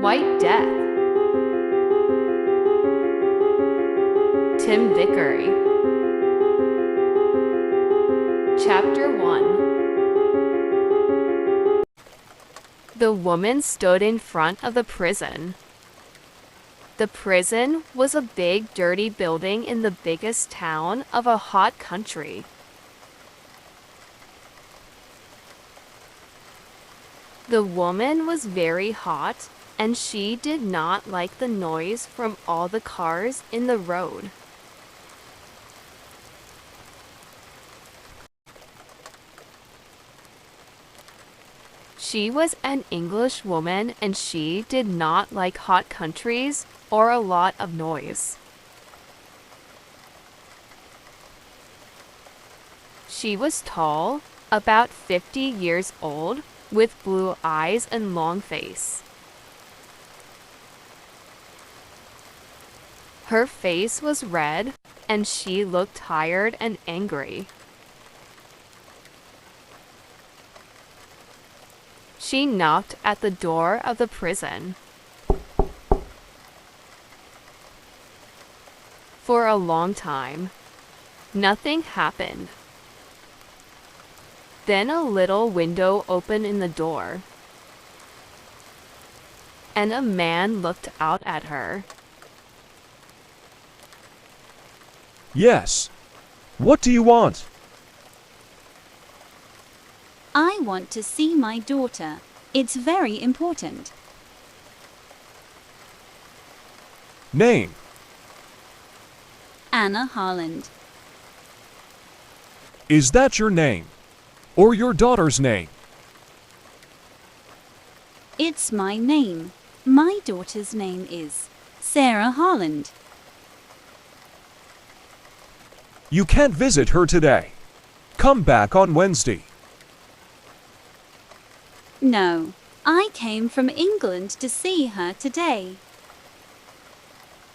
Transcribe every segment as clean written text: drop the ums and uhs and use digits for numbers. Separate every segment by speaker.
Speaker 1: White Death. Tim Vickery. Chapter 1. The woman stood in front of the prison. The prison was a big, dirty building in the biggest town of a hot country. The woman was very hot, and she did not like the noise from all the cars in the road. She was an English woman, and she did not like hot countries or a lot of noise. She was tall, about 50 years old, with blue eyes and long face. Her face was red, and she looked tired and angry. She knocked at the door of the prison. For a long time, nothing happened. Then a little window opened in the door, and a man looked out at her.
Speaker 2: Yes. What do you want?
Speaker 3: I want to see my daughter. It's very important.
Speaker 2: Name?
Speaker 3: Anna Harland.
Speaker 2: Is that your name? Or your daughter's name?
Speaker 3: It's my name. My daughter's name is Sarah Harland.
Speaker 2: You can't visit her today. Come back on Wednesday.
Speaker 3: No, I came from England to see her today.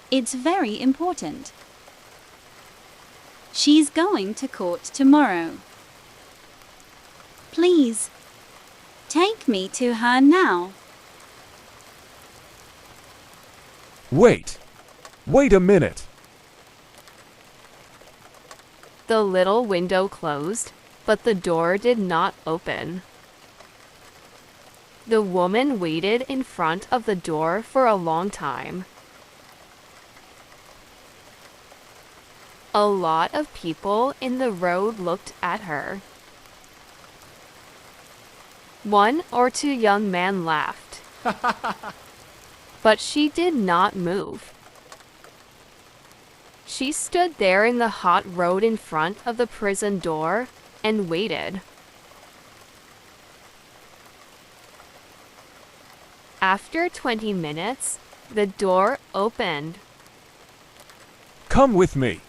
Speaker 3: It's very important. She's going to court tomorrow. Please, take me to her now.
Speaker 2: Wait a minute.
Speaker 1: The little window closed, but the door did not open. The woman waited in front of the door for a long time. A lot of people in the road looked at her. One or two young men laughed, but she did not move. She stood there in the hot road in front of the prison door and waited. After 20 minutes, the door opened.
Speaker 2: Come with me.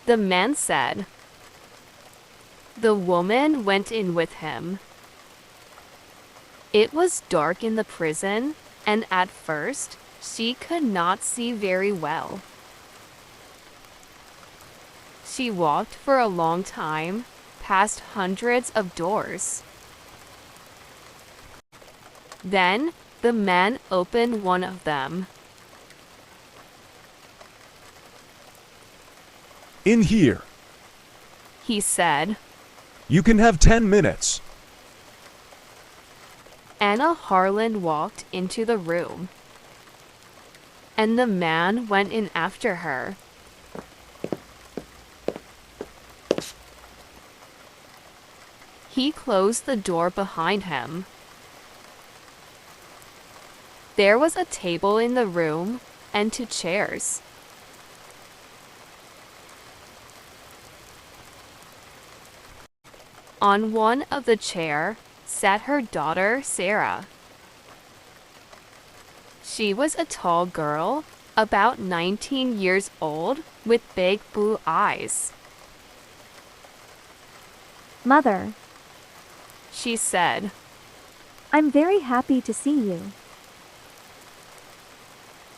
Speaker 1: The man said. The woman went in with him. It was dark in the prison, and at first, she could not see very well. She walked for a long time, past hundreds of doors. Then, the man opened one of them.
Speaker 2: In here.
Speaker 1: He said.
Speaker 2: You can have 10 minutes.
Speaker 1: Anna Harland walked into the room, and the man went in after her. He closed the door behind him. There was a table in the room and 2 chairs. On one of the chairs sat her daughter, Sarah. She was a tall girl, about 19 years old, with big blue eyes.
Speaker 4: Mother,
Speaker 1: She said.
Speaker 4: I'm very happy to see you.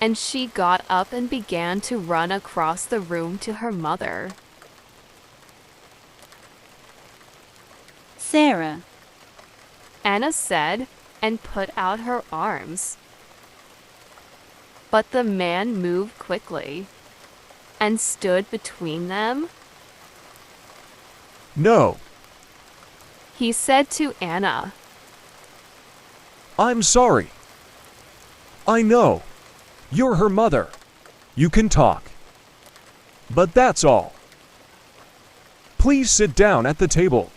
Speaker 1: And she got up and began to run across the room to her mother.
Speaker 3: Sarah,
Speaker 1: Anna said, and put out her arms. But the man moved quickly and stood between them.
Speaker 2: No,
Speaker 1: He said to Anna,
Speaker 2: I'm sorry. I know. You're her mother. You can talk. But that's all. Please sit down at the table.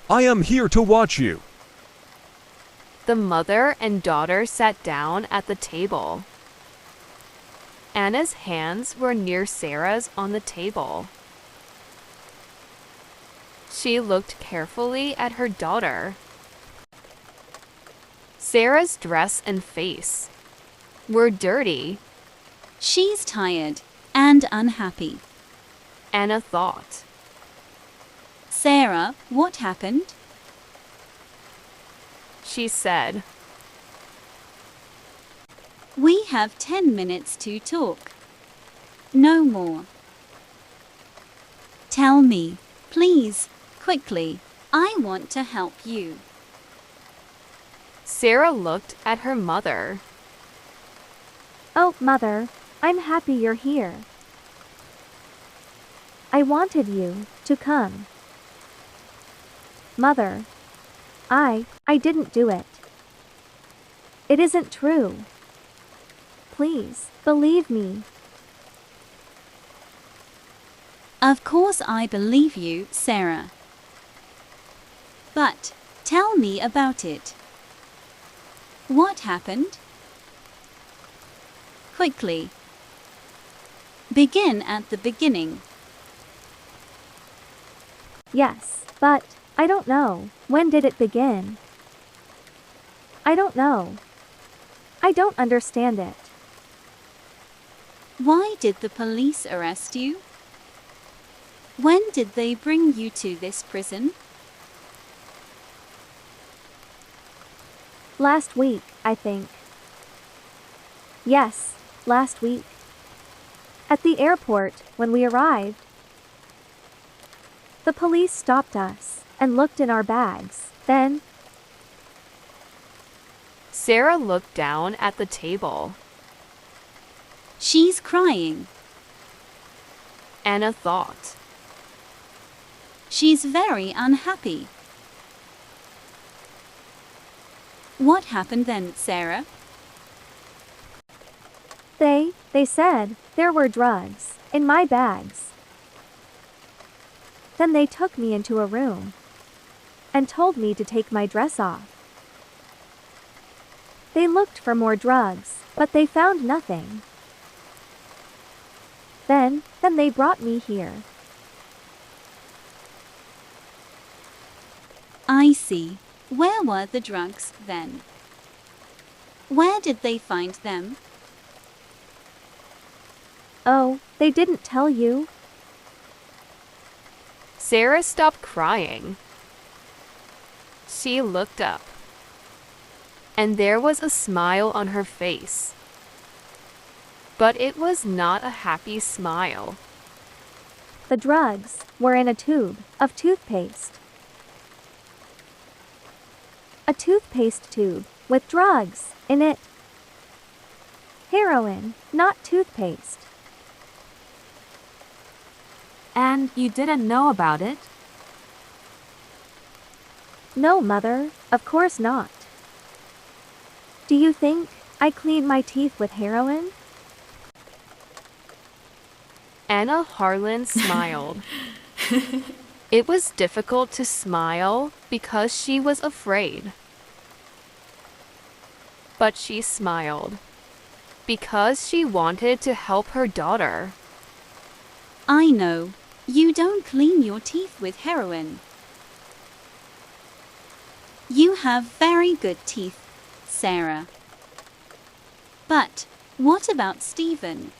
Speaker 2: I am here to watch you.
Speaker 1: The mother and daughter sat down at the table. Anna's hands were near Sarah's on the table. She looked carefully at her daughter. Sarah's dress and face were dirty,
Speaker 3: She's tired and unhappy.
Speaker 1: Anna thought.
Speaker 3: Sarah, what happened?
Speaker 1: She said,
Speaker 3: We have 10 minutes to talk. No more. Tell me, please, quickly. I want to help you.
Speaker 1: Sarah looked at her mother.
Speaker 4: Oh, Mother, I'm happy you're here. I wanted you to come. Mother, I didn't do it. It isn't true. Please, believe me.
Speaker 3: Of course I believe you, Sarah. But tell me about it. What happened? Quickly. Begin at the beginning.
Speaker 4: Yes, but I don't know. When did it begin? I don't know. I don't understand it.
Speaker 3: Why did the police arrest you? When did they bring you to this prison?
Speaker 4: Last week, I think. Yes, last week. At the airport, when we arrived. The police stopped us and looked in our bags. Then,
Speaker 1: Sarah looked down at the table.
Speaker 3: She's crying.
Speaker 1: Anna thought.
Speaker 3: She's very unhappy. What happened then, Sarah?
Speaker 4: they said there were drugs in my bags. Then they took me into a room and told me to take my dress off. They looked for more drugs, but they found nothing. Then they brought me here.
Speaker 3: I see. Where were the drugs then? Where did they find them?
Speaker 4: Oh, they didn't tell you?
Speaker 1: Sarah stopped crying. She looked up, and there was a smile on her face. But it was not a happy smile.
Speaker 4: The drugs were in a tube of toothpaste. A toothpaste tube with drugs in it. Heroin, not toothpaste.
Speaker 5: And you didn't know about it?
Speaker 4: No, Mother, of course not. Do you think I cleaned my teeth with heroin?
Speaker 1: Anna Harlan smiled. It was difficult to smile because she was afraid. But she smiled because she wanted to help her daughter.
Speaker 3: I know. You don't clean your teeth with heroin. You have very good teeth, Sarah. But what about Stephen?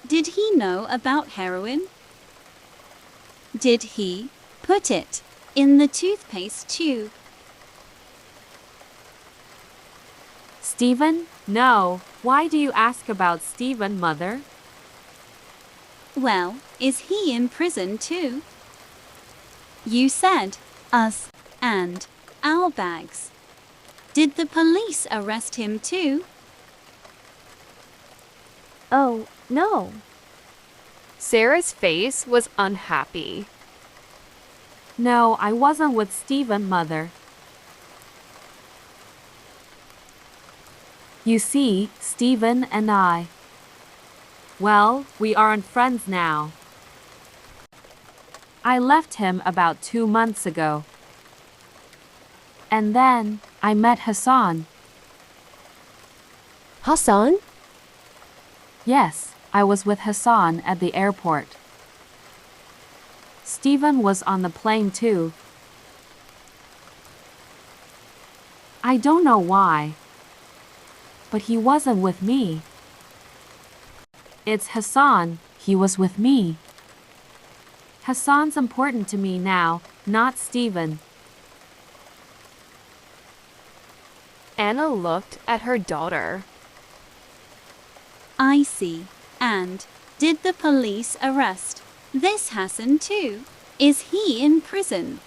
Speaker 3: Did he know about heroin? Did he put it in the toothpaste tube?
Speaker 5: Stephen? No. Why do you ask about Stephen, Mother?
Speaker 3: Well, is he in prison too? You said us and our bags. Did the police arrest him too?
Speaker 4: Oh, no.
Speaker 1: Sarah's face was unhappy.
Speaker 5: No, I wasn't with Stephen, Mother. You see, Stephen and I. Well, we aren't friends now. I left him about 2 months ago. And then, I met Hassan.
Speaker 6: Hassan?
Speaker 5: Yes, I was with Hassan at the airport. Stephen was on the plane too. I don't know why. But he wasn't with me. It's Hassan, he was with me. Hassan's important to me now, not Stephen.
Speaker 1: Anna looked at her daughter.
Speaker 3: I see. And did the police arrest this Hassan too? Is he in prison?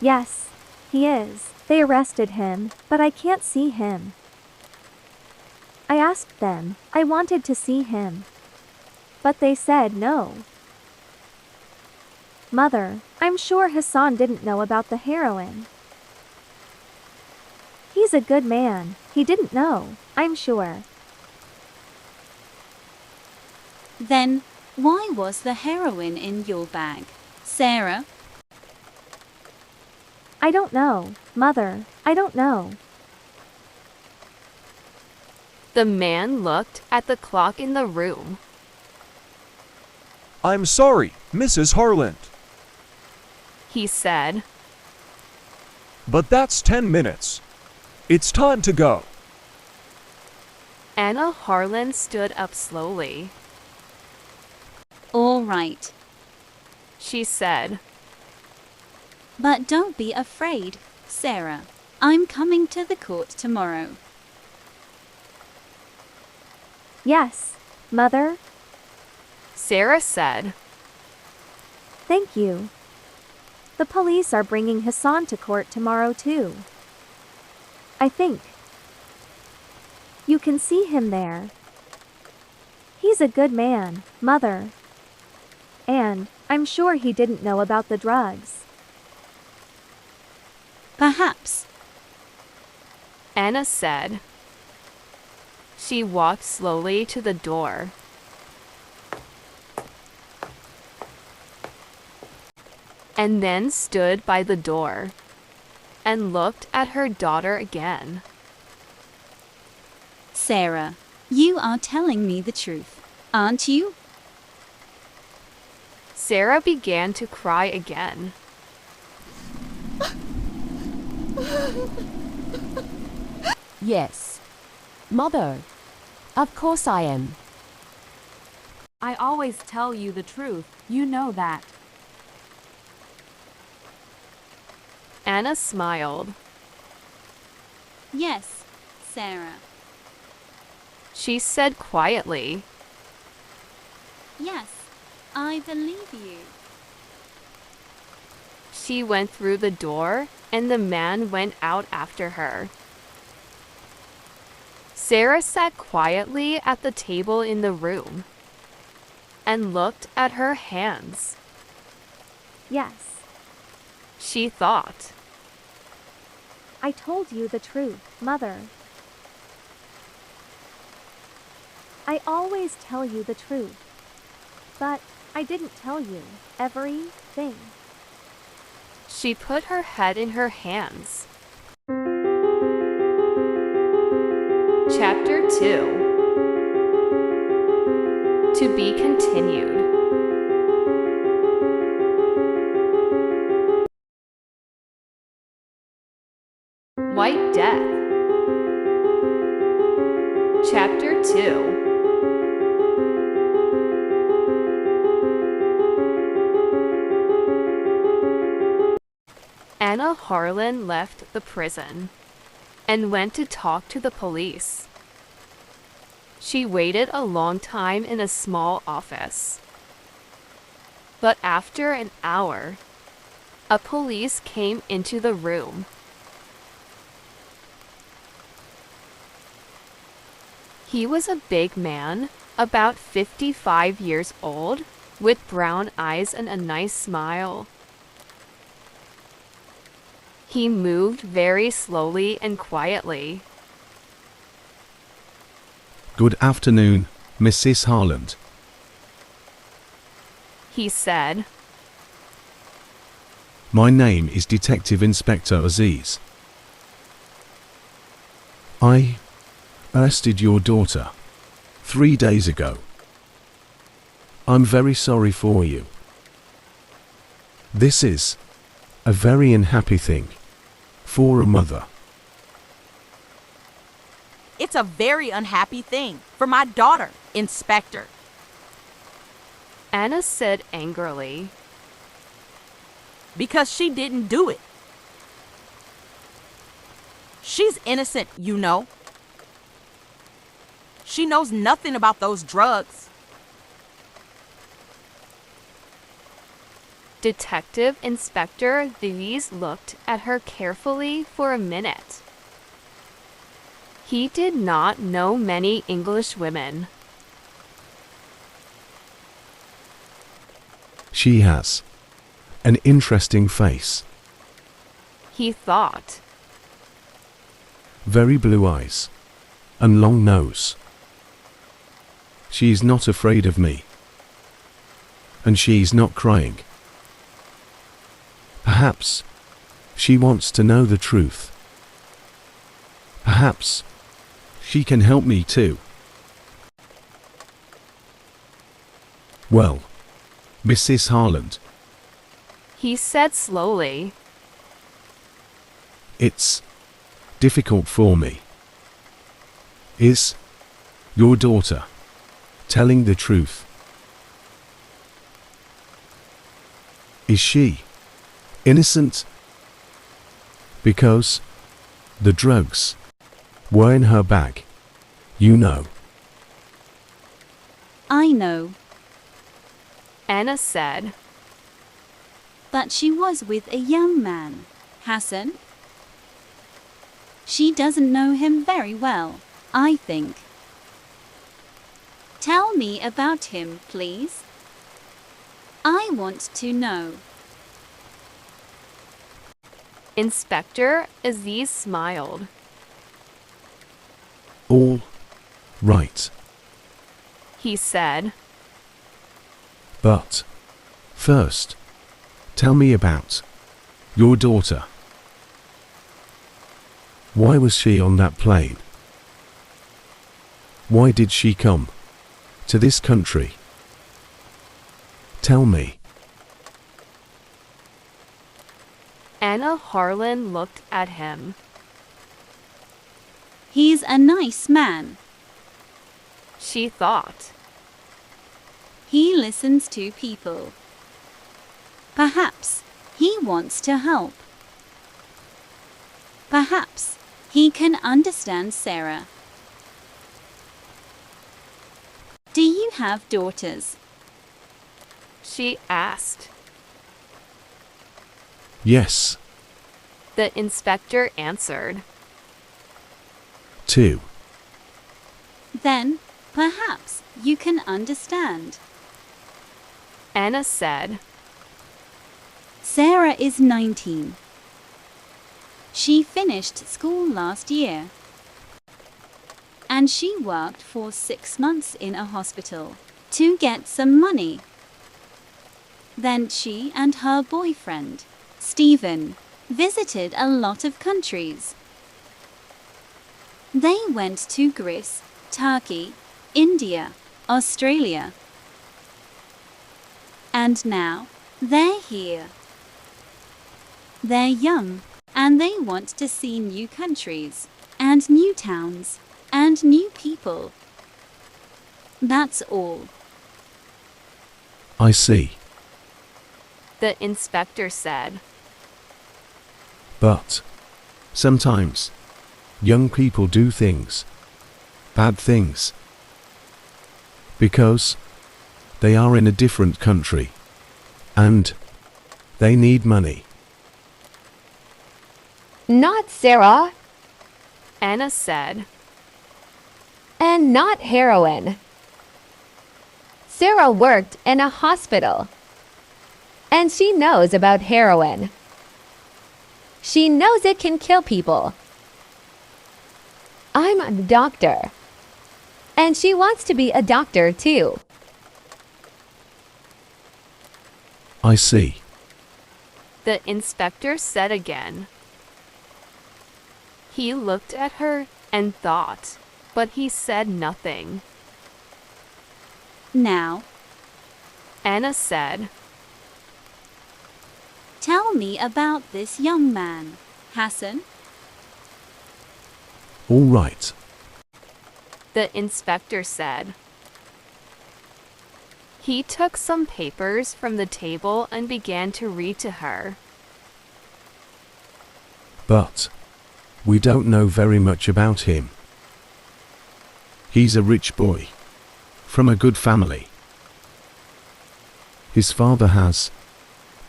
Speaker 4: Yes, he is. They arrested him, but I can't see him. I asked them, I wanted to see him. But they said no. Mother, I'm sure Hassan didn't know about the heroin. He's a good man. He didn't know, I'm sure.
Speaker 3: Then, why was the heroin in your bag, Sarah?
Speaker 4: I don't know, Mother, I don't know.
Speaker 1: The man looked at the clock in the room.
Speaker 2: I'm sorry, Mrs. Harland,
Speaker 1: He said.
Speaker 2: but that's 10 minutes. It's time to go.
Speaker 1: Anna Harlan stood up slowly.
Speaker 3: All right.
Speaker 1: She said,
Speaker 3: But don't be afraid, Sarah. I'm coming to the court tomorrow.
Speaker 4: Yes, Mother,
Speaker 1: Sarah said,
Speaker 4: thank you. The police are bringing Hassan to court tomorrow too. I think. You can see him there. He's a good man, Mother. And, I'm sure he didn't know about the drugs.
Speaker 3: Perhaps.
Speaker 1: Anna said. She walked slowly to the door. And then stood by the door and looked at her daughter again.
Speaker 3: Sarah, you are telling me the truth, aren't you?
Speaker 1: Sarah began to cry again.
Speaker 6: Yes. Mother, of course I am.
Speaker 5: I always tell you the truth, you know that.
Speaker 1: Anna smiled.
Speaker 3: Yes, Sarah.
Speaker 1: She said quietly,
Speaker 3: Yes, I believe you.
Speaker 1: She went through the door, and the man went out after her. Sarah sat quietly at the table in the room and looked at her hands.
Speaker 4: Yes,
Speaker 1: She thought,
Speaker 4: I told you the truth, Mother. I always tell you the truth. But, I didn't tell you everything.
Speaker 1: she put her head in her hands. Chapter 2. To be continued. White Death. Chapter 2. Anna Harlan left the prison and went to talk to the police. She waited a long time in a small office. But after an hour, A police came into the room. He was a big man, about 55 years old, with brown eyes and a nice smile. He moved very slowly and quietly.
Speaker 7: Good afternoon, Mrs. Harland.
Speaker 1: He said,
Speaker 7: My name is Detective Inspector Aziz. I arrested your daughter 3 days ago. I'm very sorry for you. This is a very unhappy thing for a mother.
Speaker 8: It's a very unhappy thing for my daughter, Inspector.
Speaker 1: Anna said angrily.
Speaker 8: Because she didn't do it. She's innocent, you know. She knows nothing about those drugs.
Speaker 1: Detective Inspector Aziz looked at her carefully for a minute. He did not know many English women.
Speaker 7: She has an interesting face,
Speaker 1: He thought.
Speaker 7: very blue eyes, and long nose. She's not afraid of me. And she's not crying. Perhaps she wants to know the truth. Perhaps she can help me too. Well, Mrs. Harland,
Speaker 1: He said slowly.
Speaker 7: it's difficult for me. Is your daughter telling the truth? Is she innocent? Because the drugs were in her bag, you know.
Speaker 3: I know,
Speaker 1: Anna said.
Speaker 3: but she was with a young man, Hassan. She doesn't know him very well, I think. Tell me about him, please. I want to know.
Speaker 1: Inspector Aziz smiled.
Speaker 7: All right,
Speaker 1: He said,
Speaker 7: but first, tell me about your daughter. Why was she on that plane? Why did she come to this country? Tell me.
Speaker 1: Anna Harlan looked at him.
Speaker 3: He's a nice man.
Speaker 1: She thought.
Speaker 3: He listens to people. Perhaps he wants to help. Perhaps he can understand Sarah. Do you have daughters?
Speaker 1: She asked.
Speaker 7: Yes,
Speaker 1: The inspector answered.
Speaker 7: 2.
Speaker 3: Then perhaps you can understand.
Speaker 1: Anna said.
Speaker 3: Sarah is 19. She finished school last year. And she worked for 6 months in a hospital to get some money. Then she and her boyfriend, Stephen, visited a lot of countries. They went to Greece, Turkey, India, Australia. And now they're here. They're young, and they want to see new countries, and new towns, and new people. That's all.
Speaker 7: I see.
Speaker 1: The inspector said.
Speaker 7: But sometimes young people do things, bad things, because they are in a different country and they need money.
Speaker 9: Not Sarah,
Speaker 1: Anna said.
Speaker 9: and not heroin. Sarah worked in a hospital, and she knows about heroin. She knows it can kill people. I'm a doctor, and she wants to be a doctor too.
Speaker 7: I see.
Speaker 1: The inspector said again. He looked at her and thought, but he said nothing.
Speaker 3: Now,
Speaker 1: Anna said,
Speaker 3: tell me about this young man, Hassan.
Speaker 7: All right.
Speaker 1: the inspector said. He took some papers from the table and began to read to her.
Speaker 7: But we don't know very much about him. He's a rich boy, from a good family. His father has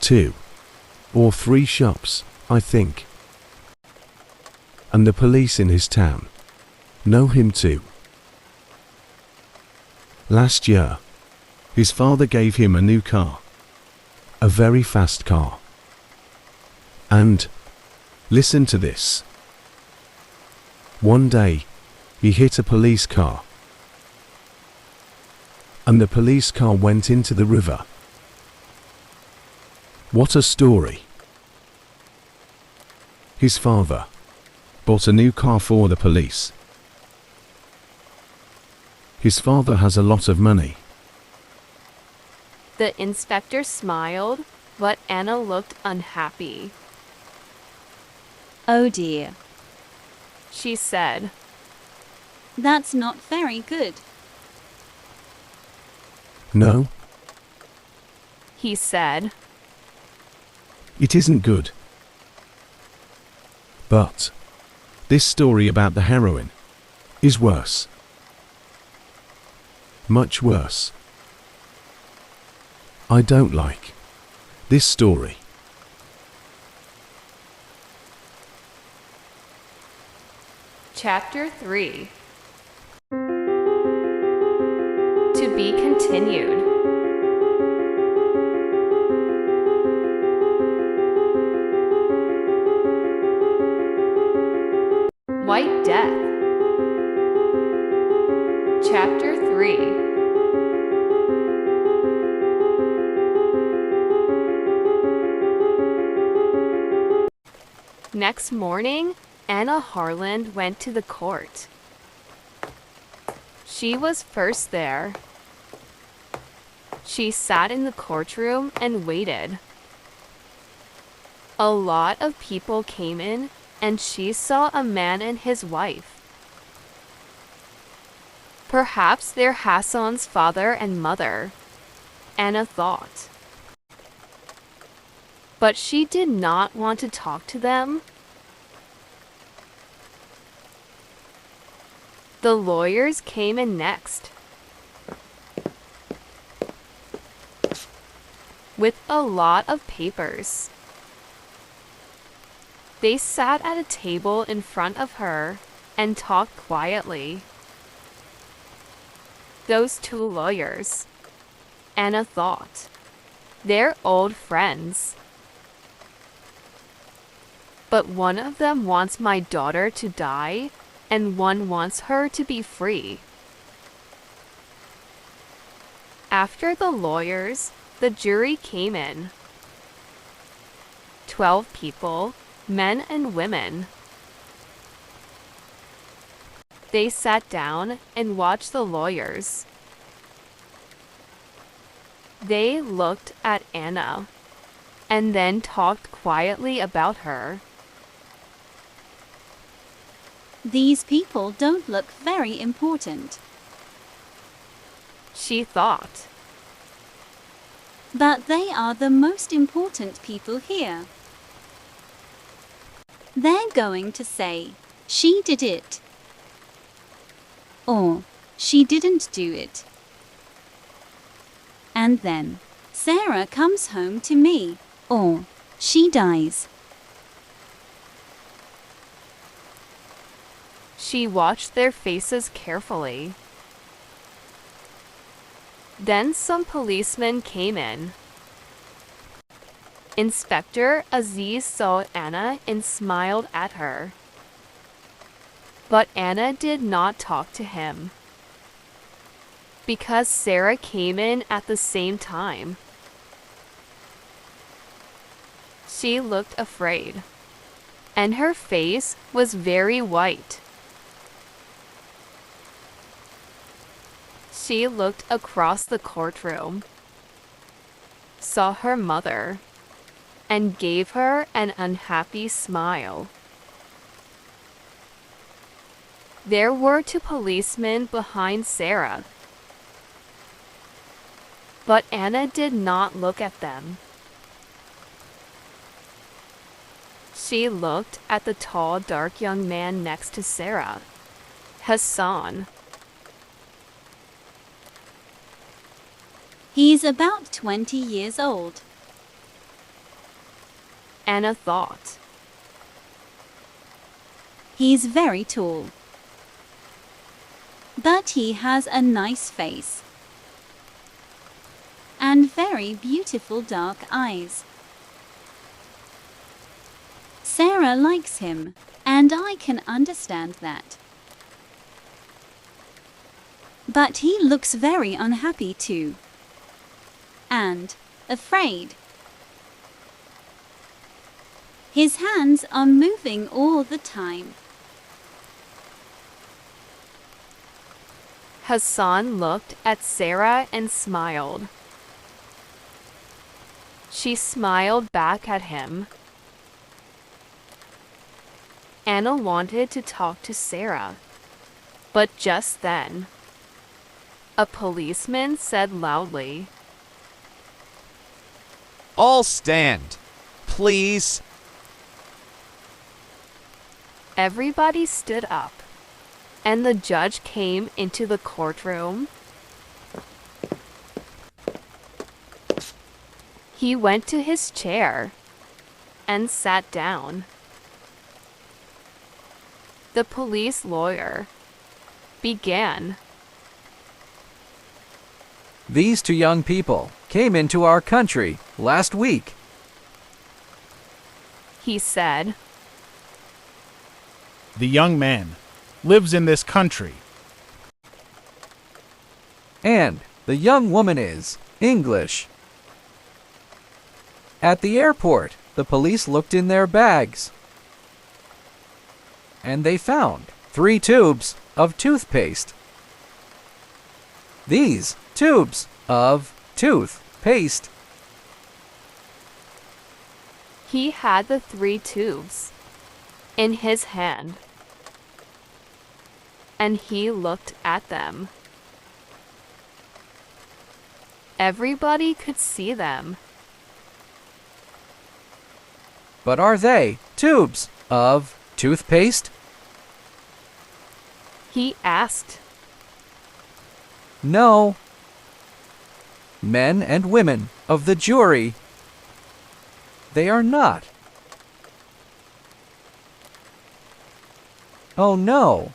Speaker 7: 2 or 3 shops, I think. And the police in his town know him too. Last year, his father gave him a new car, a very fast car. And, listen to this. One day, he hit a police car, and the police car went into the river. What a story. His father bought a new car for the police. His father has a lot of money.
Speaker 1: The inspector smiled, but Anna looked unhappy.
Speaker 3: Oh dear,
Speaker 1: She said,
Speaker 3: that's not very good.
Speaker 7: No,
Speaker 1: he said.
Speaker 7: it isn't good. But this story about the heroin is worse. Much worse. I don't like this story.
Speaker 1: Chapter 3. To be continued. White Death. Chapter 3. Next morning, Anna Harland went to the court. She was first there. She sat in the courtroom and waited. A lot of people came in, and she saw a man and his wife. Perhaps they're Hassan's father and mother, Anna thought. But she did not want to talk to them. The lawyers came in next, with a lot of papers. They sat at a table in front of her and talked quietly. Those 2 lawyers, Anna thought, they're old friends. But one of them wants my daughter to die, and one wants her to be free. After the lawyers, the jury came in. 12 people, men and women. They sat down and watched the lawyers. They looked at Anna, and then talked quietly about her.
Speaker 3: These people don't look very important.
Speaker 1: She thought.
Speaker 3: But they are the most important people here. They're going to say, she did it. Or, she didn't do it. And then, Sarah comes home to me. Or, she dies.
Speaker 1: She watched their faces carefully. Then some policemen came in. Inspector Aziz saw Anna and smiled at her. But Anna did not talk to him. Because Sarah came in at the same time. She looked afraid, and her face was very white. She looked across the courtroom, saw her mother, and gave her an unhappy smile. There were two policemen behind Sarah, but Anna did not look at them. She looked at the tall, dark young man next to Sarah, Hassan.
Speaker 3: He's about 20 years old.
Speaker 1: Anna thought.
Speaker 3: He's very tall. But he has a nice face. And very beautiful dark eyes. Sarah likes him, and I can understand that. But he looks very unhappy too. And afraid. His hands are moving all the time.
Speaker 1: Hassan looked at Sarah and smiled. She smiled back at him. Anna wanted to talk to Sarah, but just then, a policeman said loudly,
Speaker 10: "All stand, please."
Speaker 1: Everybody stood up, and the judge came into the courtroom. He went to his chair and sat down. The police lawyer began.
Speaker 10: These two young people came into our country last week.
Speaker 1: He said,
Speaker 11: The young man lives in this country.
Speaker 10: And the young woman is English. At the airport, the police looked in their bags. And they found 3 tubes of toothpaste. These tubes of toothpaste.
Speaker 1: he had the 3 tubes in his hand, and he looked at them. Everybody could see them.
Speaker 10: But are they tubes of toothpaste?
Speaker 1: He asked.
Speaker 10: No. Men and women of the jury, they are not. Oh no.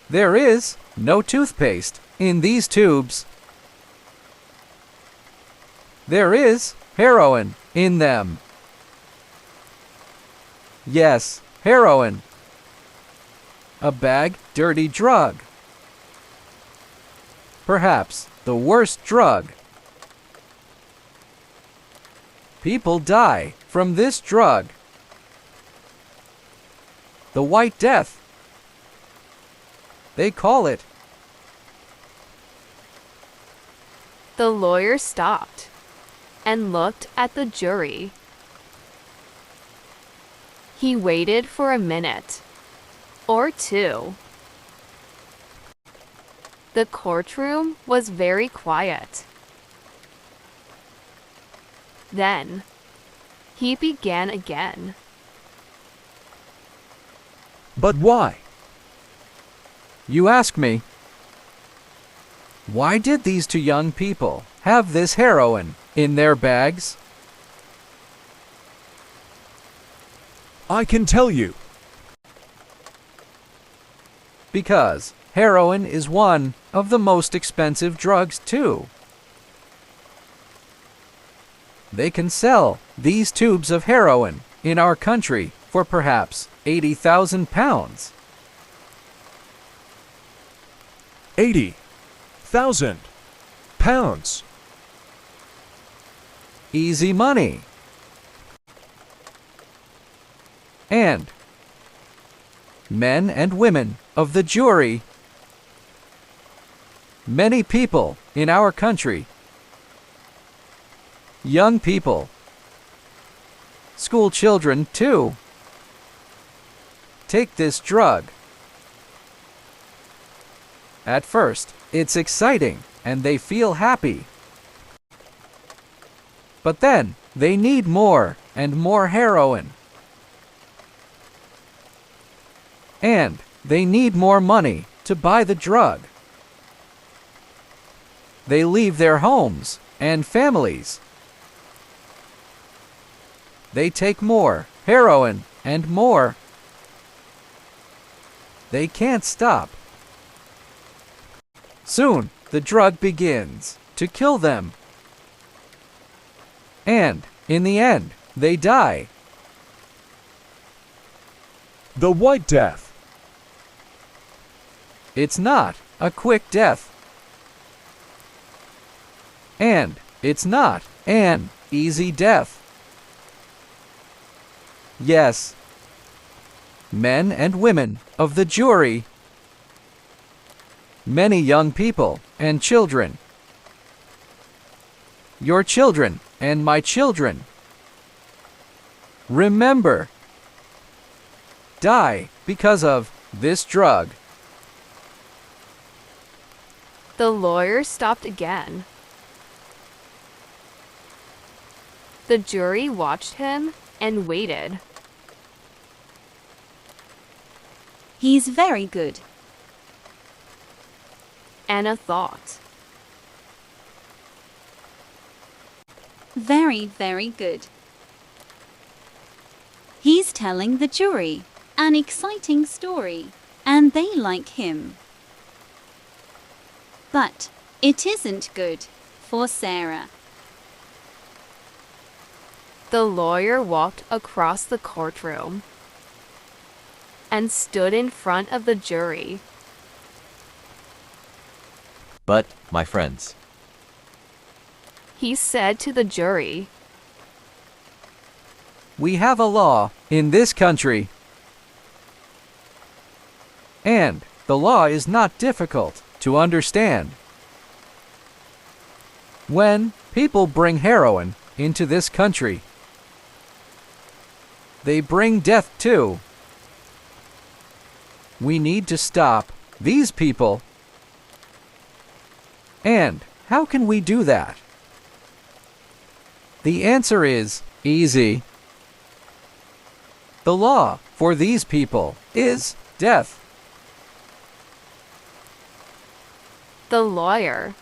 Speaker 10: There is no toothpaste in these tubes. There is heroin in them. Yes, heroin. A bag dirty drug. Perhaps the worst drug. People die from this drug. The White Death. They call it.
Speaker 1: The lawyer stopped and looked at the jury. He waited for a minute or two. The courtroom was very quiet. Then, he began again.
Speaker 2: But why?
Speaker 10: You ask me. Why did these two young people have this heroin in their bags?
Speaker 2: I can tell you.
Speaker 10: because heroin is one of the most expensive drugs too. They can sell these tubes of heroin in our country for perhaps 80,000 pounds.
Speaker 2: 80,000 pounds.
Speaker 10: Easy money. And men and women of the jury, many people in our country, young people, school children too, take this drug. At first, it's exciting and they feel happy. But then, they need more and more heroin. And they need more money to buy the drug. They leave their homes and families. They take more heroin and more. They can't stop. Soon, the drug begins to kill them. And, in the end, they die.
Speaker 2: The White Death.
Speaker 10: It's not a quick death. And it's not an easy death. Yes. Men and women of the jury, many young people and children, your children and my children, remember, die because of this drug.
Speaker 1: The lawyer stopped again. The jury watched him and waited.
Speaker 3: He's very good.
Speaker 1: Anna thought.
Speaker 3: Very, very good. He's telling the jury an exciting story, and they like him. But it isn't good for Sarah.
Speaker 1: The lawyer walked across the courtroom and stood in front of the jury.
Speaker 12: But, my friends,
Speaker 1: He said to the jury,
Speaker 10: we have a law in this country. And the law is not difficult to understand. When people bring heroin into this country, they bring death too. We need to stop these people. And how can we do that? The answer is easy. The law for these people is death.
Speaker 1: The lawyer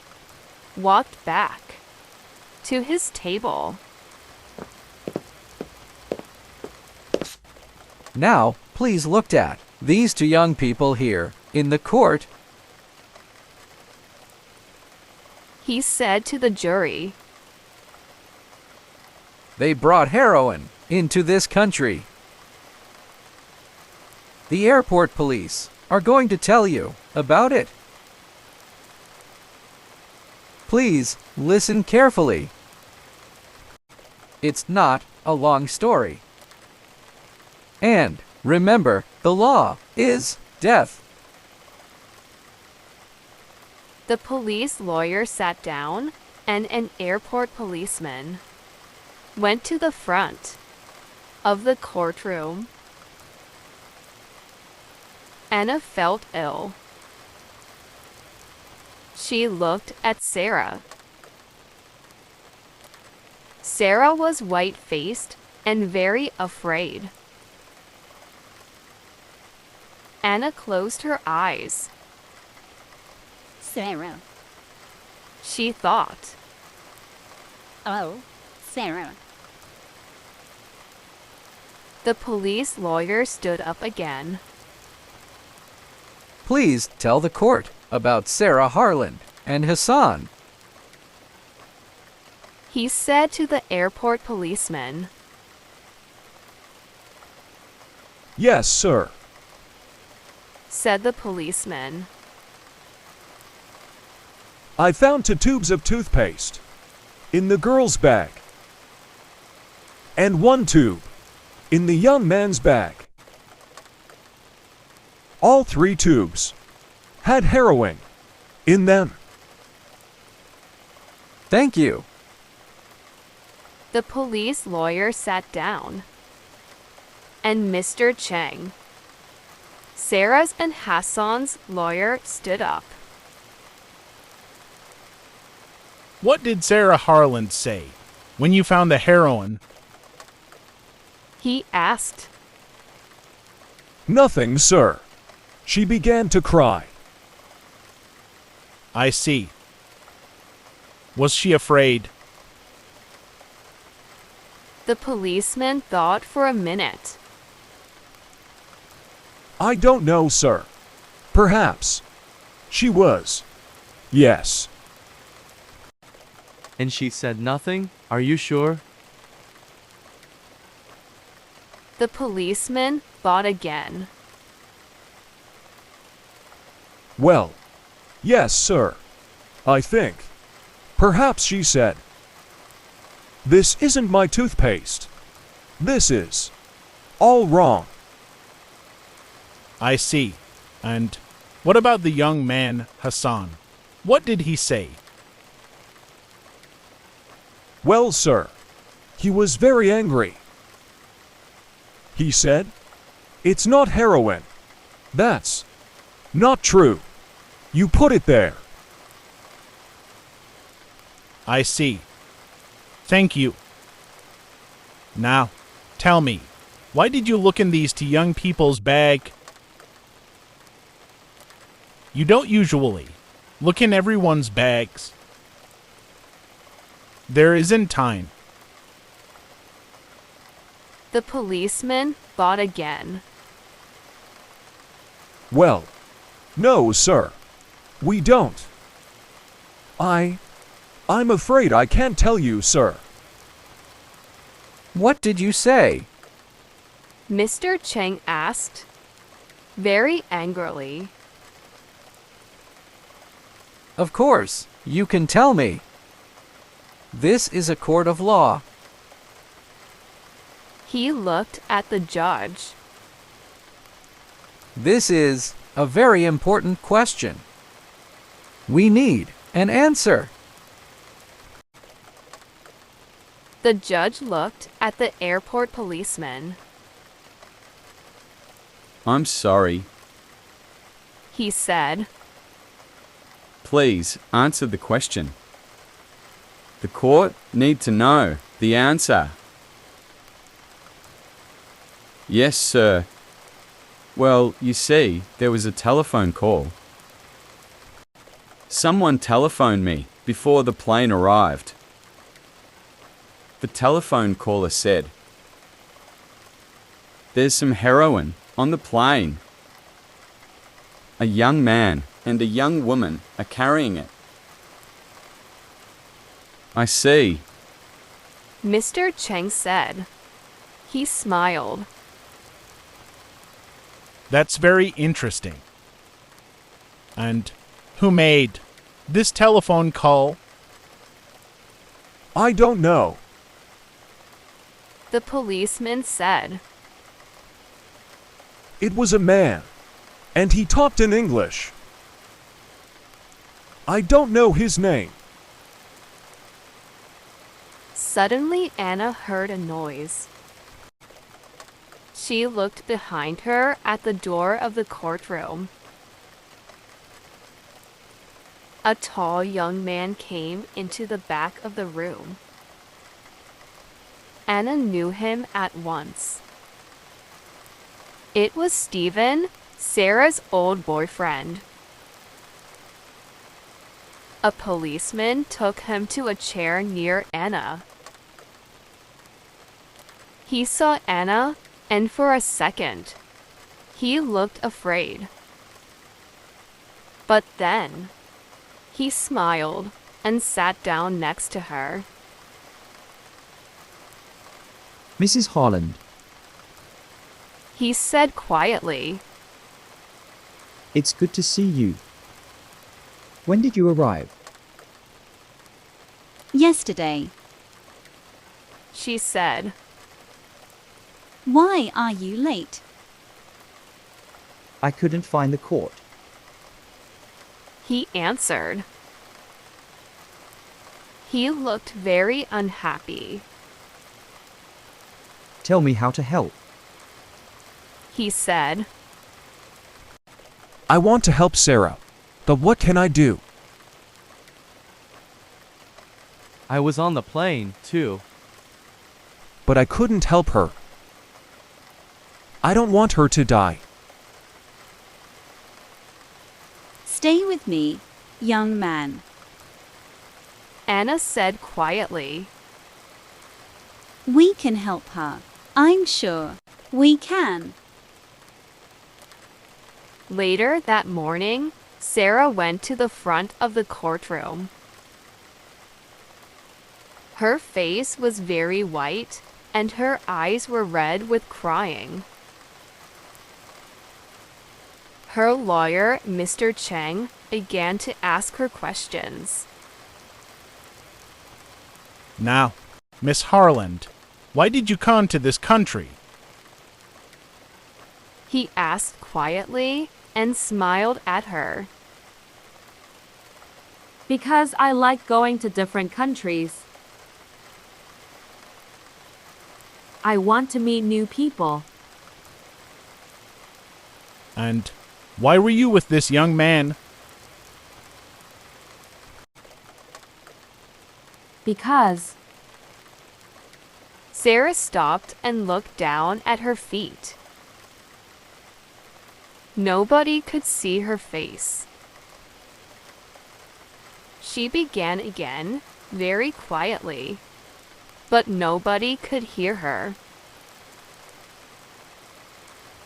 Speaker 1: walked back to his table.
Speaker 10: Now, please look at these two young people here in the court.
Speaker 1: He said to the jury,
Speaker 10: They brought heroin into this country. The airport police are going to tell you about it. Please listen carefully. It's not a long story. And remember, the law is death.
Speaker 1: The police lawyer sat down, and an airport policeman went to the front of the courtroom. Anna felt ill. She looked at Sarah. Sarah was white-faced and very afraid. Anna closed her eyes.
Speaker 3: Sarah.
Speaker 1: She thought.
Speaker 3: Oh, Sarah.
Speaker 1: The police lawyer stood up again.
Speaker 10: Please tell the court about Sarah Harland and Hassan.
Speaker 1: He said to the airport policeman.
Speaker 2: Yes, sir.
Speaker 1: Said the policeman.
Speaker 2: I found 2 tubes of toothpaste in the girl's bag and 1 tube in the young man's bag. All 3 tubes had heroin in them.
Speaker 10: Thank you.
Speaker 1: The police lawyer sat down. And Mr. Cheng, Sarah's and Hassan's lawyer, stood up.
Speaker 11: What did Sarah Harland say when you found the heroin?
Speaker 1: He asked.
Speaker 2: Nothing, sir. She began to cry.
Speaker 11: I see. Was she afraid?
Speaker 1: The policeman thought for a minute.
Speaker 2: I don't know, sir. Perhaps. She was. Yes.
Speaker 12: And she said nothing? Are you sure?
Speaker 1: The policeman thought again.
Speaker 2: Well, yes, sir. I think. Perhaps she said, "This isn't my toothpaste. This is all wrong."
Speaker 11: I see. And what about the young man, Hassan? What did he say?
Speaker 2: Well, sir, he was very angry. He said, "It's not heroin. That's not true. You put it there."
Speaker 11: I see. Thank you. Now, tell me, why did you look in these 2 young people's bag? You don't usually look in everyone's bags. There isn't time.
Speaker 1: The policeman thought again.
Speaker 2: Well, no, sir. We don't. I'm afraid I can't tell you, sir.
Speaker 10: What did you say?
Speaker 1: Mr. Cheng asked, very angrily.
Speaker 10: Of course, you can tell me. This is a court of law.
Speaker 1: He looked at the judge.
Speaker 10: This is a very important question. We need an answer.
Speaker 1: The judge looked at the airport policeman.
Speaker 13: I'm sorry.
Speaker 1: He said.
Speaker 13: Please answer the question. The court need to know the answer. Yes, sir. Well, you see, there was a telephone call. Someone telephoned me before the plane arrived. The telephone caller said, "There's some heroin on the plane. A young man and a young woman are carrying it." I see.
Speaker 1: Mr. Cheng said. He smiled.
Speaker 11: That's very interesting. And who made this telephone call?
Speaker 2: I don't know.
Speaker 1: The policeman said.
Speaker 2: It was a man, and he talked in English. I don't know his name.
Speaker 1: Suddenly, Anna heard a noise. She looked behind her at the door of the courtroom. A tall young man came into the back of the room. Anna knew him at once. It was Stephen, Sarah's old boyfriend. A policeman took him to a chair near Anna. He saw Anna, and for a second, he looked afraid. But then, he smiled and sat down next to her.
Speaker 14: Mrs. Harland,
Speaker 1: He said quietly.
Speaker 14: it's good to see you. When did you arrive?
Speaker 3: Yesterday.
Speaker 1: She said.
Speaker 3: Why are you late?
Speaker 14: I couldn't find the court.
Speaker 1: He answered. He looked very unhappy.
Speaker 14: Tell me how to help.
Speaker 1: He said.
Speaker 2: I want to help Sarah, but what can I do?
Speaker 12: I was on the plane, too.
Speaker 2: But I couldn't help her. I don't want her to die.
Speaker 3: Stay with me, young man.
Speaker 1: Anna said quietly.
Speaker 3: We can help her. I'm sure we can.
Speaker 1: Later that morning, Sarah went to the front of the courtroom. Her face was very white, and her eyes were red with crying. Her lawyer, Mr. Cheng, began to ask her questions.
Speaker 11: Now, Miss Harland, why did you come to this country?
Speaker 1: He asked quietly and smiled at her.
Speaker 5: Because I like going to different countries. I want to meet new people.
Speaker 11: And why were you with this young man?
Speaker 5: Because
Speaker 1: Sarah stopped and looked down at her feet. Nobody could see her face. She began again, very quietly, but nobody could hear her.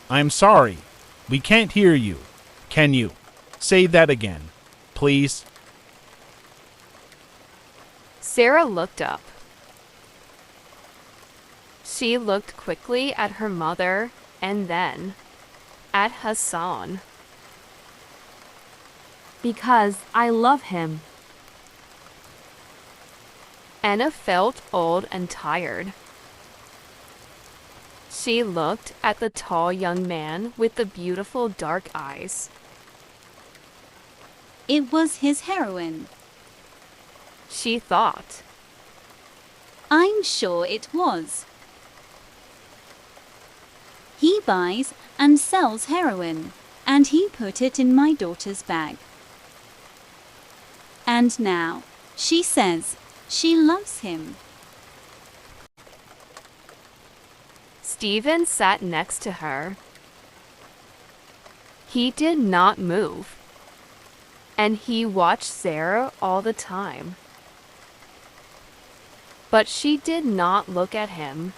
Speaker 11: I'm sorry. We can't hear you. Can you? Say that again, please.
Speaker 1: Sarah looked up. She looked quickly at her mother and then at Hassan.
Speaker 5: Because I love him.
Speaker 1: Anna felt old and tired. She looked at the tall young man with the beautiful dark eyes.
Speaker 3: It was his heroine.
Speaker 1: She thought.
Speaker 3: I'm sure it was. He buys and sells heroin, and he put it in my daughter's bag. And now, she says she loves him.
Speaker 1: Stephen sat next to her. He did not move, and he watched Sarah all the time. But she did not look at him.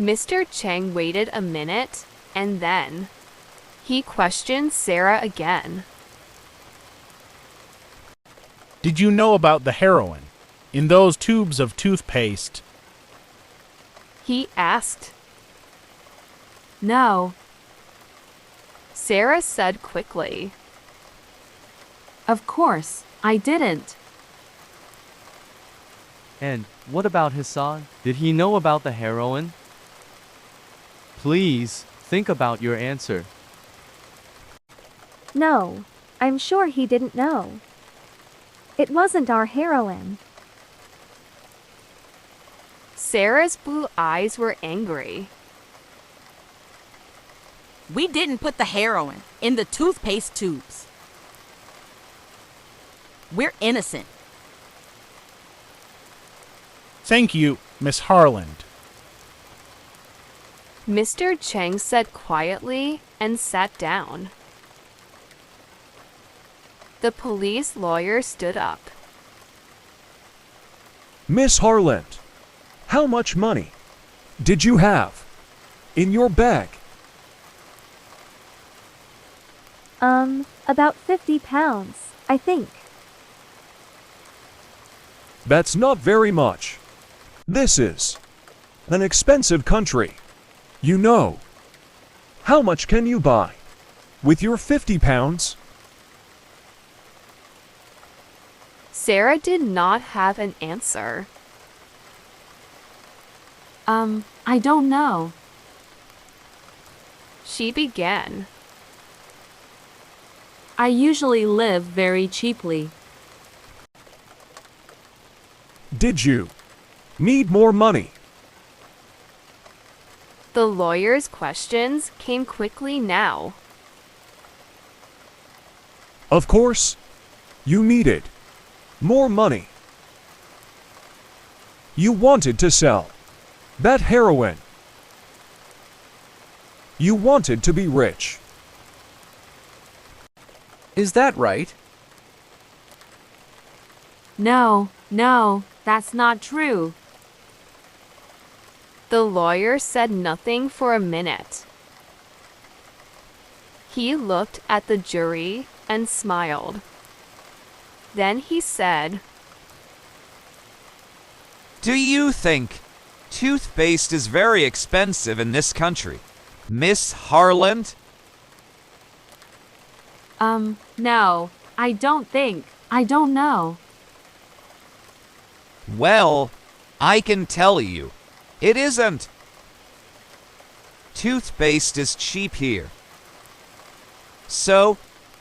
Speaker 1: Mr. Cheng waited a minute, and then he questioned Sarah again.
Speaker 11: Did you know about the heroin in those tubes of toothpaste?
Speaker 1: He asked.
Speaker 5: No.
Speaker 1: Sarah said quickly.
Speaker 5: Of course, I didn't.
Speaker 12: And what about Hassan? Did he know about the heroin? Please, think about your answer.
Speaker 4: No, I'm sure he didn't know. It wasn't our heroine.
Speaker 1: Sarah's blue eyes were angry.
Speaker 8: We didn't put the heroin in the toothpaste tubes. We're innocent.
Speaker 11: Thank you, Miss Harland.
Speaker 1: Mr. Cheng said quietly and sat down. The police lawyer stood up.
Speaker 2: Miss Harland, how much money did you have in your bag?
Speaker 4: About 50 pounds, I think.
Speaker 2: That's not very much. This is an expensive country. You know. How much can you buy with your 50 pounds?
Speaker 1: Sarah did not have an answer.
Speaker 5: I don't know.
Speaker 1: She began.
Speaker 5: I usually live very cheaply.
Speaker 2: Did you need more money?
Speaker 1: The lawyer's questions came quickly now.
Speaker 2: Of course, you needed more money. You wanted to sell that heroin. You wanted to be rich.
Speaker 10: Is that right?
Speaker 5: No, that's not true.
Speaker 1: The lawyer said nothing for a minute. He looked at the jury and smiled. Then he said,
Speaker 15: "Do you think toothpaste is very expensive in this country, Miss Harland?"
Speaker 5: No, I don't know.
Speaker 15: Well, I can tell you, it isn't. Toothpaste is cheap here. So,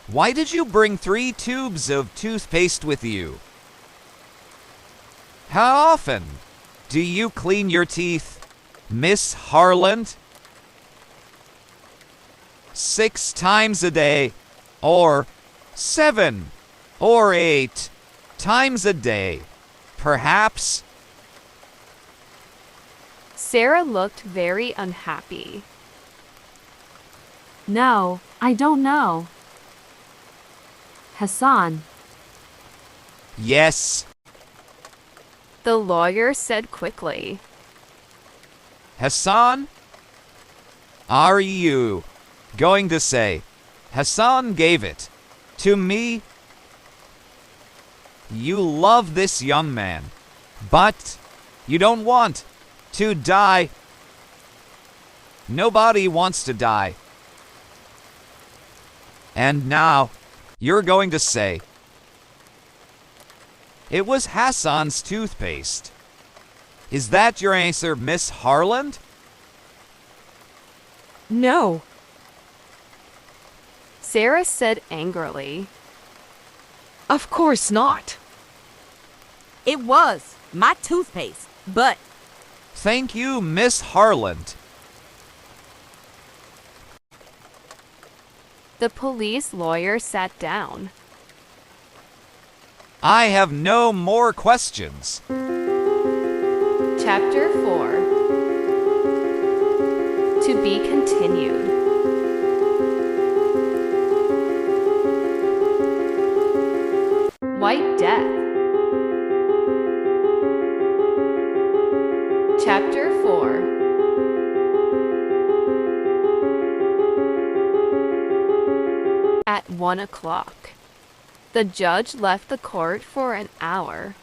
Speaker 15: why did you bring 3 tubes of toothpaste with you? How often do you clean your teeth, Miss Harland? 6 times a day, or 7 or 8 times a day, perhaps?
Speaker 1: Sarah looked very unhappy.
Speaker 5: No, I don't know. Hassan.
Speaker 15: Yes.
Speaker 1: The lawyer said quickly.
Speaker 15: Hassan? Are you going to say Hassan gave it to me? You love this young man, but you don't want to die. Nobody wants to die. And now, you're going to say, it was Hassan's toothpaste. Is that your answer, Miss Harland?
Speaker 8: No.
Speaker 1: Sarah said angrily.
Speaker 8: Of course not. It was my toothpaste, but...
Speaker 15: Thank you, Miss Harland.
Speaker 1: The police lawyer sat down.
Speaker 15: I have no more questions.
Speaker 1: Chapter 4. To be continued. White Death. Chapter 4. At 1 o'clock. The judge left the court for an hour.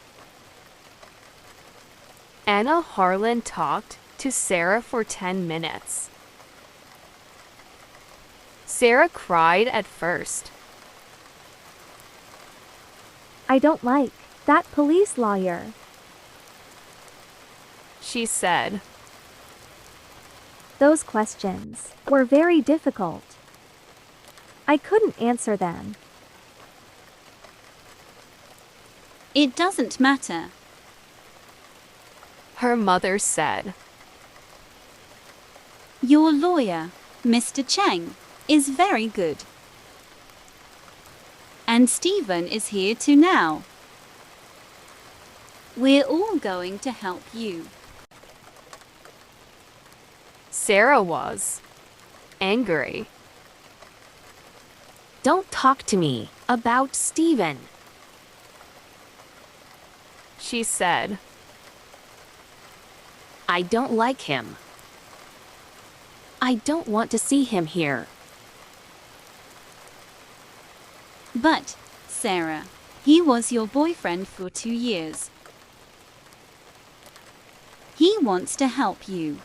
Speaker 1: Anna Harland talked to Sarah for 10 minutes. Sarah cried at first.
Speaker 4: I don't like that police lawyer,
Speaker 1: she said.
Speaker 4: Those questions were very difficult. I couldn't answer them.
Speaker 3: It doesn't matter,
Speaker 1: her mother said.
Speaker 3: Your lawyer, Mr. Cheng, is very good. And Stephen is here too now. We're all going to help you.
Speaker 1: Sarah was angry.
Speaker 6: Don't talk to me about Stephen,
Speaker 1: she said.
Speaker 6: I don't like him. I don't want to see him here.
Speaker 3: But, Sarah, he was your boyfriend for 2 years. He wants to help you.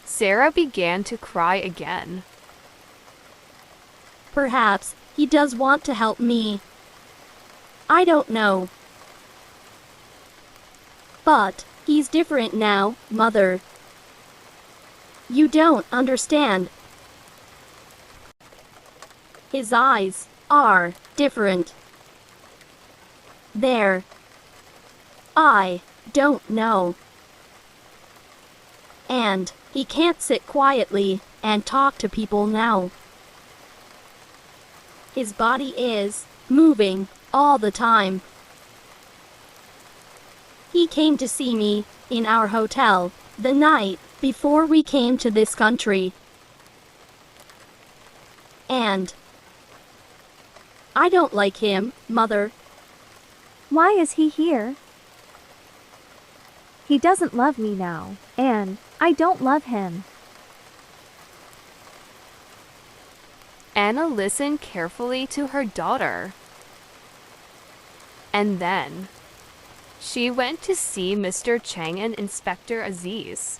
Speaker 1: Sarah began to cry again.
Speaker 16: Perhaps he does want to help me. I don't know. But he's different now, Mother. You don't understand. His eyes are different. I don't know. And he can't sit quietly and talk to people now. His body is moving all the time. He came to see me in our hotel the night before we came to this country. And I don't like him, Mother.
Speaker 4: Why is he here? He doesn't love me now, and I don't love him.
Speaker 1: Anna listened carefully to her daughter. And then, she went to see Mr. Chang and Inspector Aziz.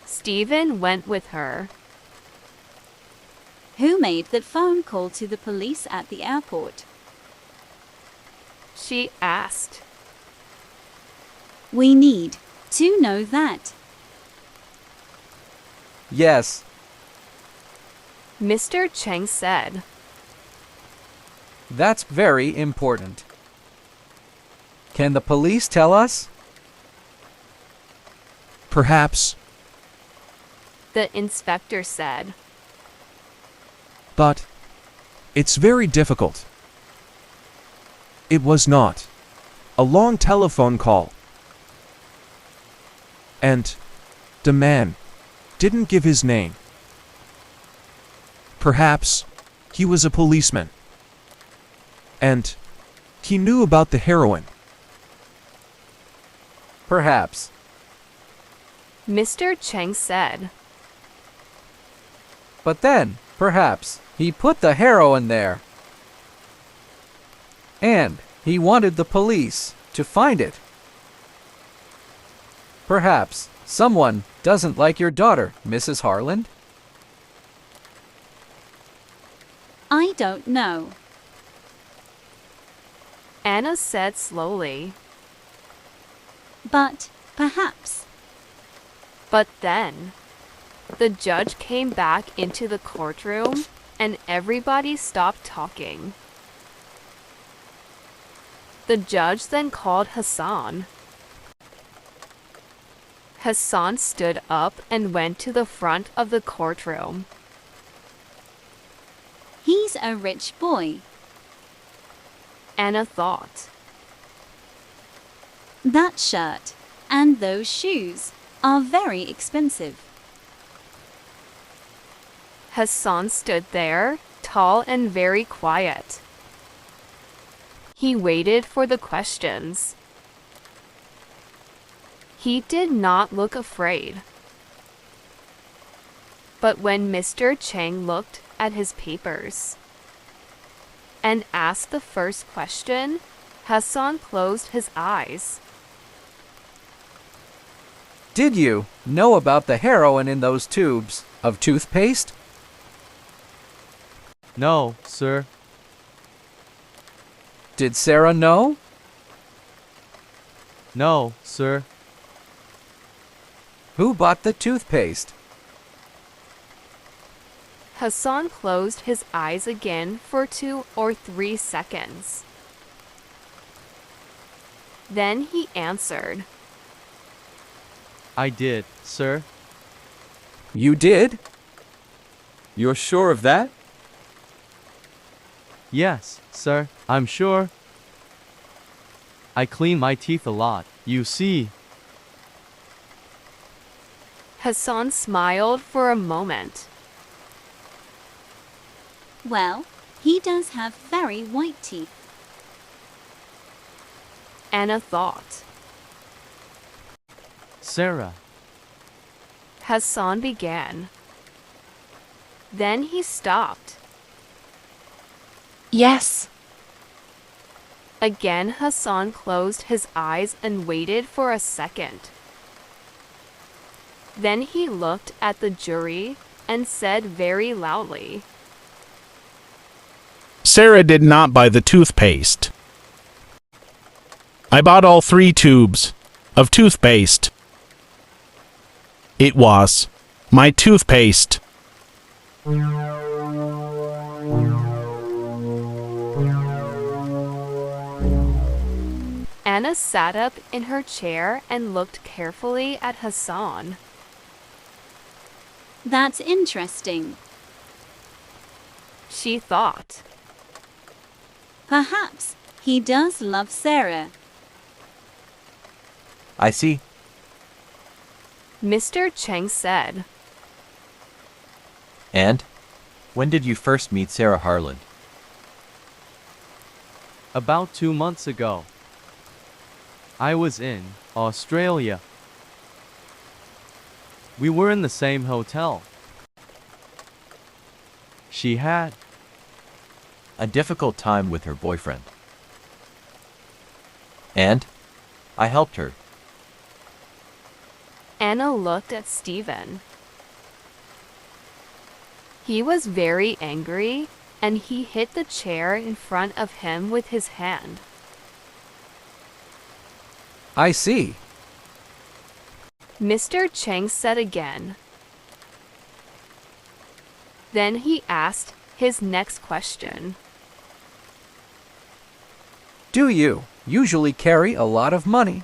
Speaker 1: Stephen went with her.
Speaker 3: Who made that phone call to the police at the airport?
Speaker 1: She asked.
Speaker 3: We need to know that.
Speaker 10: Yes.
Speaker 1: Mr. Chang said.
Speaker 10: That's very important. Can the police tell us?
Speaker 2: Perhaps.
Speaker 1: The inspector said.
Speaker 2: But it's very difficult. It was not a long telephone call. And the man didn't give his name. Perhaps he was a policeman. And he knew about the heroin.
Speaker 10: Perhaps.
Speaker 1: Mr. Chang said.
Speaker 10: But then, perhaps, he put the heroin there. And he wanted the police to find it. Perhaps someone doesn't like your daughter, Mrs. Harland?
Speaker 3: I don't know.
Speaker 1: Anna said slowly.
Speaker 3: But perhaps.
Speaker 1: But then, the judge came back into the courtroom and everybody stopped talking. The judge then called Hassan. Hassan stood up and went to the front of the courtroom.
Speaker 3: He's a rich boy.
Speaker 1: Anna thought.
Speaker 3: That shirt and those shoes are very expensive.
Speaker 1: Hassan stood there, tall and very quiet. He waited for the questions. He did not look afraid. But when Mr. Chang looked at his papers and asked the first question, Hassan closed his eyes.
Speaker 10: Did you know about the heroin in those tubes of toothpaste?
Speaker 12: No, sir.
Speaker 10: Did Sarah know?
Speaker 12: No, sir.
Speaker 10: Who bought the toothpaste?
Speaker 1: Hassan closed his eyes again for 2 or 3 seconds. Then he answered.
Speaker 12: I did, sir.
Speaker 10: You did?
Speaker 13: You're sure of that?
Speaker 12: Yes, sir, I'm sure. I clean my teeth a lot, you see.
Speaker 1: Hassan smiled for a moment.
Speaker 3: Well, he does have very white teeth.
Speaker 1: Anna thought.
Speaker 12: Sarah.
Speaker 1: Hassan began. Then he stopped.
Speaker 17: Yes.
Speaker 1: Again, Hassan closed his eyes and waited for a second. Then he looked at the jury and said very loudly,
Speaker 11: Sarah did not buy the toothpaste. I bought all 3 tubes of toothpaste. It was my toothpaste.
Speaker 1: Anna sat up in her chair and looked carefully at Hassan.
Speaker 3: That's interesting.
Speaker 1: She thought.
Speaker 3: Perhaps he does love Sarah.
Speaker 18: I see.
Speaker 1: Mr. Cheng said.
Speaker 18: And? When did you first meet Sarah Harland?
Speaker 12: About 2 months ago. I was in Australia. We were in the same hotel. She had
Speaker 18: a difficult time with her boyfriend. And I helped her.
Speaker 1: Anna looked at Stephen. He was very angry, and he hit the chair in front of him with his hand.
Speaker 10: I see.
Speaker 1: Mr. Cheng said again. Then he asked his next question.
Speaker 10: Do you usually carry a lot of money?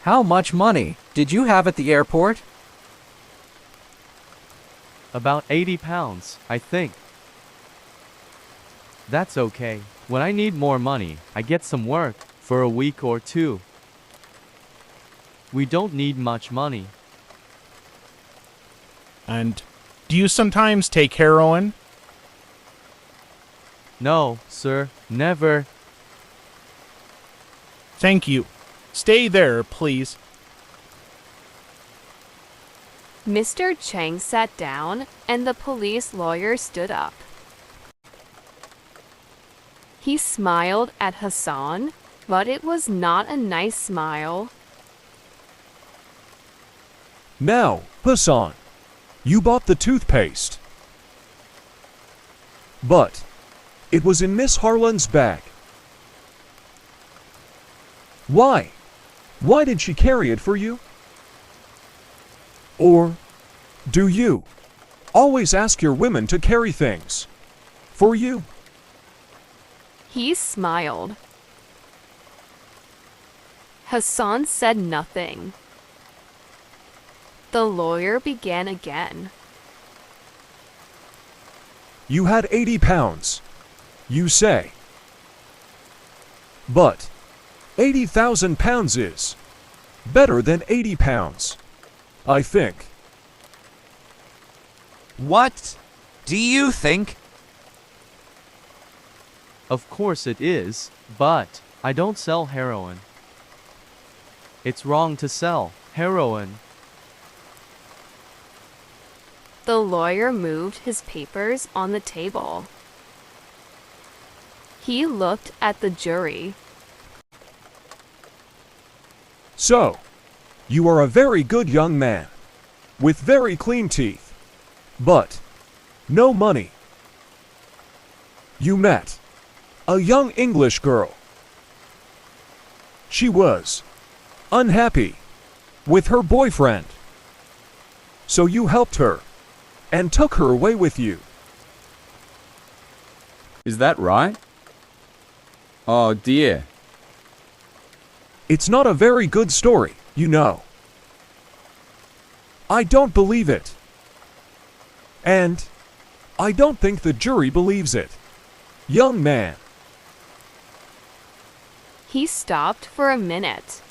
Speaker 10: How much money did you have at the airport?
Speaker 12: about 80 pounds, I think. That's okay. When I need more money, I get some work for a week or 2. We don't need much money.
Speaker 11: And do you sometimes take heroin?
Speaker 12: No, sir, never.
Speaker 11: Thank you. Stay there, please.
Speaker 1: Mr. Cheng sat down and the police lawyer stood up. He smiled at Hassan, but it was not a nice smile.
Speaker 2: Now, Hassan, you bought the toothpaste. But it was in Miss Harlan's bag. Why? Why did she carry it for you? Or do you always ask your women to carry things for you?
Speaker 1: He smiled. Hassan said nothing. The lawyer began again.
Speaker 2: You had 80 pounds, you say. But 80,000 pounds is better than 80 pounds, I think.
Speaker 15: What do you think?
Speaker 12: Of course it is, but I don't sell heroin. It's wrong to sell heroin.
Speaker 1: The lawyer moved his papers on the table. He looked at the jury.
Speaker 2: So, you are a very good young man, with very clean teeth, but no money. You met a young English girl. She was unhappy with her boyfriend. So you helped her and took her away with you.
Speaker 13: Is that right? Oh dear.
Speaker 2: It's not a very good story, you know. I don't believe it. And I don't think the jury believes it. Young man.
Speaker 1: He stopped for a minute.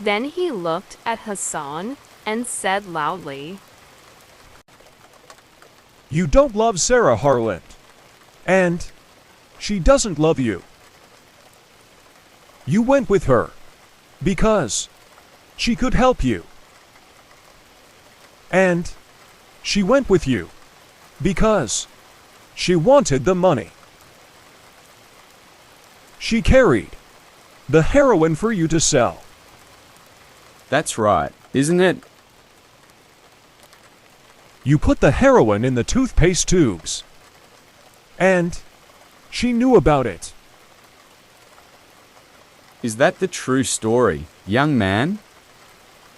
Speaker 1: Then he looked at Hassan and said loudly,
Speaker 2: You don't love Sarah Harland. And she doesn't love you. You went with her because she could help you. And She went with you because she wanted the money. She carried the heroin for you to sell.
Speaker 13: That's right, isn't it?
Speaker 2: You put the heroin in the toothpaste tubes. And she knew about it.
Speaker 13: Is that the true story, young man?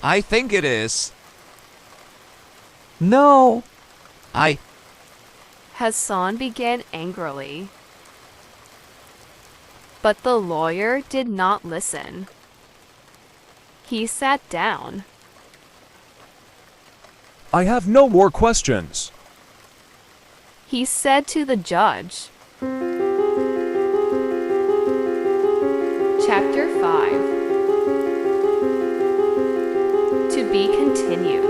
Speaker 15: I think it is.
Speaker 10: No.
Speaker 1: Hassan began angrily. But the lawyer did not listen. He sat down.
Speaker 2: I have no more questions.
Speaker 1: He said to the judge. Chapter 5. To be continued.